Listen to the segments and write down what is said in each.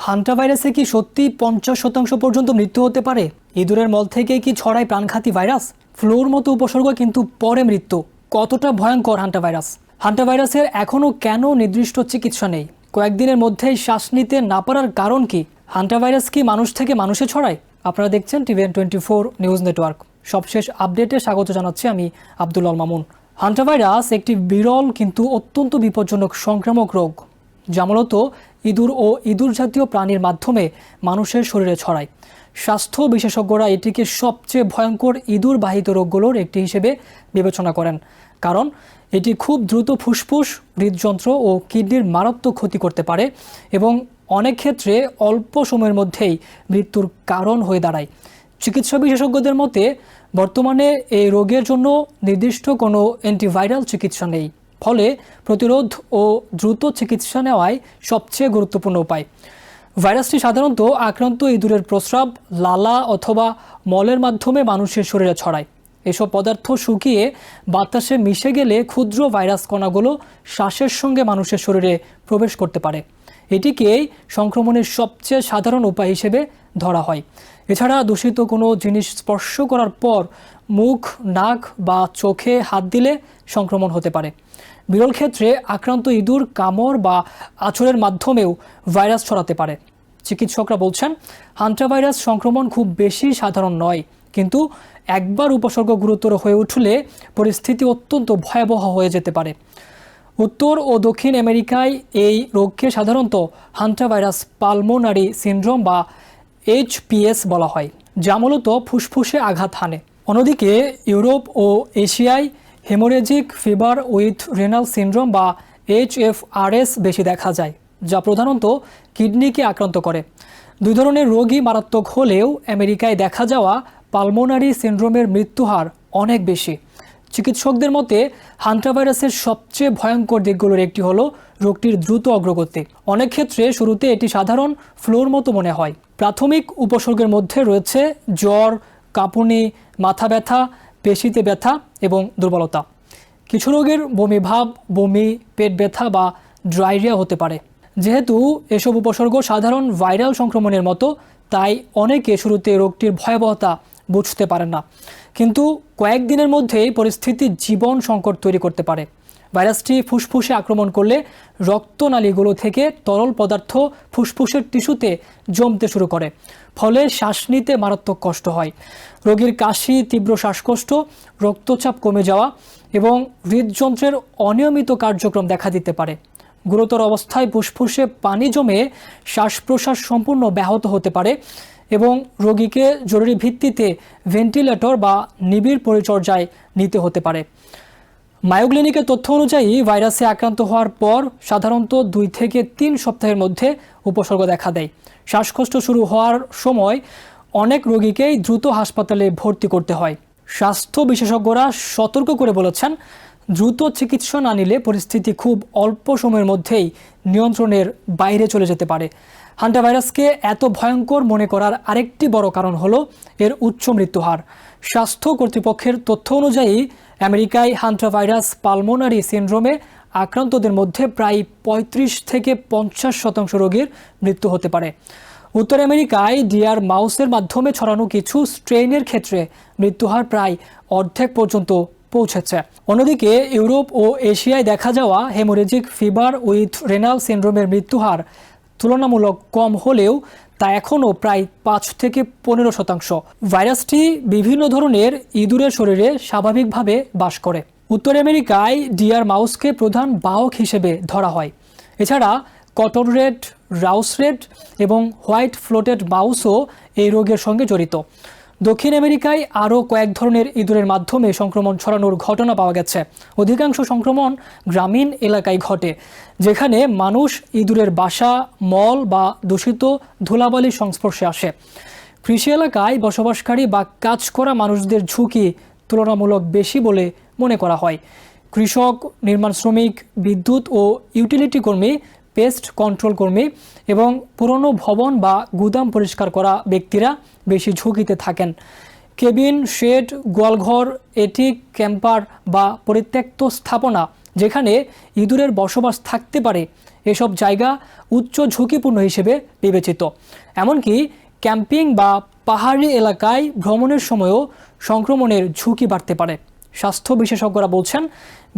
Hanta ভাইরাসে কি সত্যি 50% পর্যন্ত মৃত্যু হতে পারে? ইঁদুরের মল থেকে কি ছড়ায় প্রাণঘাতী ভাইরাস? ফ্লুর মতো উপসর্গ কিন্তু পরে মৃত্যু। কতটা ভয়ঙ্কর হান্টা ভাইরাস? হান্টা ভাইরাসের এখনও কেন নির্দিষ্ট চিকিৎসা নেই? কয়েকদিনের মধ্যেই শ্বাস নিতে না পারার কারণ কি? হান্টা ভাইরাস কি মানুষ থেকে মানুষে ছড়ায়? আপনারা দেখছেন TVN24 নিউজ নেটওয়ার্ক। সবশেষ আপডেটে স্বাগত জানাচ্ছি আমি আব্দুল আল মামুন। হান্টা ভাইরাস একটি বিরল কিন্তু অত্যন্ত বিপজ্জনক সংক্রামক রোগ, যা মূলত ইঁদুর ও ইঁদুর জাতীয় প্রাণীর মাধ্যমে মানুষের শরীরে ছড়ায়। স্বাস্থ্য বিশেষজ্ঞরা এটিকে সবচেয়ে ভয়ঙ্কর ইঁদুর বাহিত রোগগুলোর একটি হিসেবে বিবেচনা করেন, কারণ এটি খুব দ্রুত ফুসফুস, হৃদযন্ত্র ও কিডনির মারাত্মক ক্ষতি করতে পারে এবং অনেক ক্ষেত্রে অল্প সময়ের মধ্যেই মৃত্যুর কারণ হয়ে দাঁড়ায়। চিকিৎসা বিশেষজ্ঞদের মতে বর্তমানে এই রোগের জন্য নির্দিষ্ট কোনো অ্যান্টিভাইরাল চিকিৎসা নেই, ফলে প্রতিরোধ ও দ্রুত চিকিৎসা নেওয়াই সবচেয়ে গুরুত্বপূর্ণ উপায়। ভাইরাসটি সাধারণত আক্রান্ত ইঁদুরের প্রস্রাব, লালা অথবা মলের মাধ্যমে মানুষের শরীরে ছড়ায়। এসব পদার্থ শুকিয়ে বাতাসে মিশে গেলে ক্ষুদ্র ভাইরাস কণাগুলো শ্বাসের সঙ্গে মানুষের শরীরে প্রবেশ করতে পারে। এটিকেই সংক্রমণের সবচেয়ে সাধারণ উপায় হিসেবে ধরা হয়। এছাড়া দূষিত কোনো জিনিস স্পর্শ করার পর মুখ, নাক বা চোখে হাত দিলে সংক্রমণ হতে পারে। বিরল ক্ষেত্রে আক্রান্ত ইঁদুর কামড় বা আঁচড়ের মাধ্যমেও ভাইরাস ছড়াতে পারে। চিকিৎসকরা বলছেন, হান্টা ভাইরাস সংক্রমণ খুব বেশি সাধারণ নয়, কিন্তু একবার উপসর্গ গুরুতর হয়ে উঠলে পরিস্থিতি অত্যন্ত ভয়াবহ হয়ে যেতে পারে। উত্তর ও দক্ষিণ আমেরিকায় এই রোগকে সাধারণত হান্টা ভাইরাস পালমোনারি সিনড্রোম বা HPS বলা হয়, যা মূলত ফুসফুসে আঘাত হানে। অন্যদিকে ইউরোপ ও এশিয়ায় haemorrhagic fever with renal syndrome বা HFRS বেশি দেখা যায়, যা প্রধানত কিডনিকে আক্রান্ত করে। দুই ধরনের রোগই মারাত্মক হলেও আমেরিকায় দেখা যাওয়া পালমোনারি সিনড্রোমের মৃত্যুহার অনেক বেশি। চিকিৎসকদের মতে হান্টা ভাইরাসের সবচেয়ে ভয়ঙ্কর দিকগুলোর একটি হলো রোগটির দ্রুত অগ্রগতি। অনেক ক্ষেত্রে শুরুতে এটি সাধারণ ফ্লুর মতো মনে হয়। প্রাথমিক উপসর্গের মধ্যে রয়েছে জ্বর, কাঁপুনি, মাথা ব্যথা, পেশিতে ব্যথা এবং দুর্বলতা। কিছু রোগের বমি ভাব, বমি, পেট ব্যথা বা ডায়রিয়া হতে পারে। যেহেতু এসব উপসর্গ সাধারণ ভাইরাল সংক্রমণের মতো, তাই অনেকে শুরুতে রোগটির ভয়াবহতা বুঝতে পারেন না, কিন্তু কয়েকদিনের মধ্যেই পরিস্থিতি জীবন সংকট তৈরি করতে পারে। ভাইরাসটি ফুসফুসে আক্রমণ করলে রক্তনালীগুলো থেকে তরল পদার্থ ফুসফুসের টিস্যুতে জমতে শুরু করে, ফলে শ্বাস নিতে মারাত্মক কষ্ট হয়। রোগীর কাশি, তীব্র শ্বাসকষ্ট, রক্তচাপ কমে যাওয়া এবং হৃদযন্ত্রের অনিয়মিত কার্যক্রম দেখা দিতে পারে। গুরুতর অবস্থায় ফুসফুসে পানি জমে শ্বাস প্রশ্বাস সম্পূর্ণ ব্যাহত হতে পারে এবং রোগীকে জরুরি ভিত্তিতে ভেন্টিলেটর বা নিবিড় পরিচর্যায় নিতে হতে পারে। মায়ো ক্লিনিকের তথ্য অনুযায়ী ভাইরাসে আক্রান্ত হওয়ার পর সাধারণত 2 থেকে 3 সপ্তাহের মধ্যে উপসর্গ দেখা দেয়। শ্বাসকষ্ট শুরু হওয়ার সময় অনেক রোগীকেই দ্রুত হাসপাতালে ভর্তি করতে হয়। স্বাস্থ্য বিশেষজ্ঞরা সতর্ক করে বলেছেন, দ্রুত চিকিৎসা না নিলে পরিস্থিতি খুব অল্প সময়ের মধ্যেই নিয়ন্ত্রণের বাইরে চলে যেতে পারে। হান্টা ভাইরাসকে এত ভয়ঙ্কর মনে করার আরেকটি বড় কারণ হলো এর উচ্চ মৃত্যুহার। স্বাস্থ্য কর্তৃপক্ষের তথ্য অনুযায়ী আমেরিকায় হান্টা ভাইরাস পালমোনারি সিনড্রোমে আক্রান্তদের মধ্যে প্রায় 35 থেকে 50% রোগীর মৃত্যু হতে পারে। উত্তর আমেরিকায় ডিয়ার মাউসের মাধ্যমে ছড়ানো কিছু স্ট্রেইনের ক্ষেত্রে মৃত্যুহার প্রায় অর্ধেক পর্যন্ত পৌঁছেছে। অন্যদিকে ইউরোপ ও এশিয়ায় দেখা যাওয়া হেমোরেজিক ফিভার উইথ রেনাল সিনড্রোমের মৃত্যুহার তুলনামূলক কম হলেও তা এখনও প্রায় 5 থেকে 15%। ভাইরাসটি বিভিন্ন ধরনের ইঁদুরের শরীরে স্বাভাবিকভাবে বাস করে। উত্তর আমেরিকায় ডিয়ার মাউসকে প্রধান বাহক হিসেবে ধরা হয়। এছাড়া কটন রেড, রাউস রেড এবং হোয়াইট ফ্লোটেড মাউসও এই রোগের সঙ্গে জড়িত। দক্ষিণ আমেরিকায় আরও কয়েক ধরনের ইঁদুরের মাধ্যমে সংক্রমণ ছড়ানোর ঘটনা পাওয়া গেছে। অধিকাংশ সংক্রমণ গ্রামীণ এলাকায় ঘটে, যেখানে মানুষ ইঁদুরের বাসা, মল বা দূষিত ধুলাবালির সংস্পর্শে আসে। কৃষি এলাকায় বসবাসকারী বা কাজ করা মানুষদের ঝুঁকি তুলনামূলক বেশি বলে মনে করা হয়। কৃষক, নির্মাণ শ্রমিক, বিদ্যুৎ ও ইউটিলিটি কর্মী, পেস্ট কন্ট্রোল কর্মী এবং পুরনো ভবন বা গুদাম পরিষ্কার করা ব্যক্তিরা বেশি ঝুঁকিতে থাকেন। কেবিন, শেড, গোয়ালঘর, এটিক, ক্যাম্পার বা পরিত্যক্ত স্থাপনা যেখানে ইঁদুরের বসবাস থাকতে পারে এসব জায়গা উচ্চ ঝুঁকিপূর্ণ হিসেবে বিবেচিত। এমনকি ক্যাম্পিং বা পাহাড়ি এলাকায় ভ্রমণের সময়ও সংক্রমণের ঝুঁকি বাড়তে পারে। স্বাস্থ্য বিশেষজ্ঞরা বলছেন,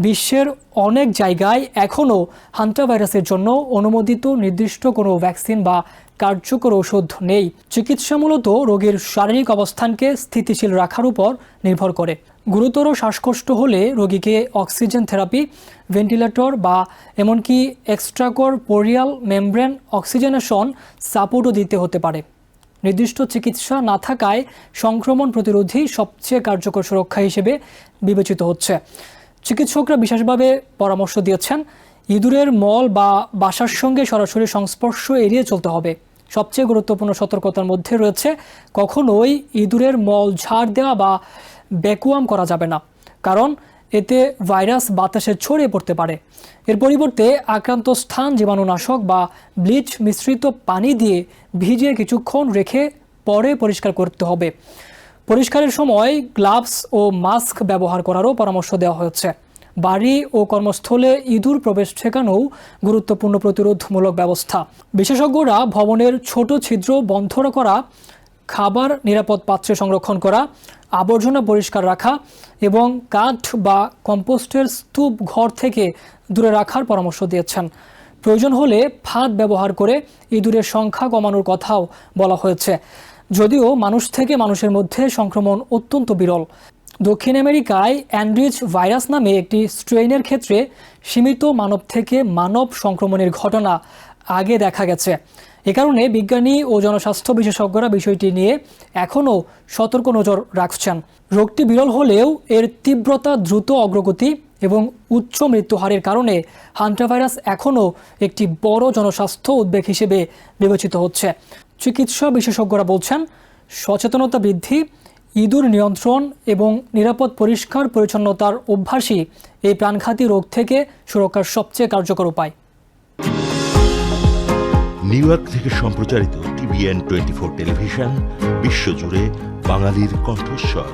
বিশ্বের অনেক জায়গায় এখনও হান্টা ভাইরাসের জন্য অনুমোদিত নির্দিষ্ট কোনো ভ্যাকসিন বা কার্যকর ওষুধ নেই। চিকিৎসা মূলত রোগীর শারীরিক অবস্থানকে স্থিতিশীল রাখার উপর নির্ভর করে। গুরুতর শ্বাসকষ্ট হলে রোগীকে অক্সিজেন থেরাপি, ভেন্টিলেটর বা এমনকি এক্সট্রাকরপোরিয়াল মেমব্রেন অক্সিজেনেশন সাপোর্টও দিতে হতে পারে। নির্দিষ্ট চিকিৎসা না থাকায় সংক্রমণ প্রতিরোধী সবচেয়ে কার্যকর সুরক্ষা হিসেবে বিবেচিত হচ্ছে। চিকিৎসকরা বিশেষভাবে পরামর্শ দিয়েছেন, ইঁদুরের মল বা বাসার সঙ্গে সরাসরি সংস্পর্শ এড়িয়ে চলতে হবে। সবচেয়ে গুরুত্বপূর্ণ সতর্কতার মধ্যে রয়েছে, কখনোই ইঁদুরের মল ঝাড় দেওয়া বা ভ্যাকুয়াম করা যাবে না, কারণ এতে ভাইরাস বাতাসে ছড়িয়ে পড়তে পারে। এর পরিবর্তে আক্রান্ত স্থান জীবাণুনাশক বা ব্লিচ মিশ্রিত পানি দিয়ে ভিজিয়ে কিছুক্ষণ রেখে পরে পরিষ্কার করতে হবে। পরিষ্কারের সময় গ্লাভস ও মাস্ক ব্যবহার করারও পরামর্শ দেওয়া হয়েছে। বাড়ি ও কর্মস্থলে ইঁদুর প্রবেশ ঠেকানোও গুরুত্বপূর্ণ প্রতিরোধমূলক ব্যবস্থা। বিশেষজ্ঞরা ভবনের ছোট ছিদ্র বন্ধ করা, খাবার নিরাপদ পাত্রে সংরক্ষণ করা, আবর্জনা পরিষ্কার রাখা এবং কাঠ বা কম্পোস্টের স্তূপ ঘর থেকে দূরে রাখার পরামর্শ দিয়েছেন। প্রয়োজন হলে ফাঁদ ব্যবহার করে ইঁদুরের সংখ্যা কমানোর কথাও বলা হয়েছে। যদিও মানুষ থেকে মানুষের মধ্যে সংক্রমণ অত্যন্ত বিরল। দক্ষিণ আমেরিকায় অ্যান্ড্রিজ ভাইরাস নামে একটি স্ট্রেইনের ক্ষেত্রে সীমিত মানব থেকে মানব সংক্রমণের ঘটনা আগে দেখা গেছে। এ কারণে বিজ্ঞানী ও জনস্বাস্থ্য বিশেষজ্ঞরা বিষয়টি নিয়ে এখনও সতর্ক নজর রাখছেন। রোগটি বিরল হলেও এর তীব্রতা, দ্রুত অগ্রগতি এবং উচ্চ মৃত্যুহারের কারণে হান্টা ভাইরাস এখনও একটি বড় জনস্বাস্থ্য উদ্বেগ হিসেবে বিবেচিত হচ্ছে। চিকিৎসা বিশেষজ্ঞরা বলছেন, সচেতনতা বৃদ্ধি, ইঁদুর নিয়ন্ত্রণ এবং নিরাপদ পরিষ্কার পরিচ্ছন্নতার অভ্যাসই এই প্রাণঘাতী রোগ থেকে সুরক্ষার সবচেয়ে কার্যকর উপায়। নিউ ইয়র্ক থেকে সম্প্রচারিত TVN 24 টেলিভিশন, বিশ্বজুড়ে বাঙালির কণ্ঠস্বর।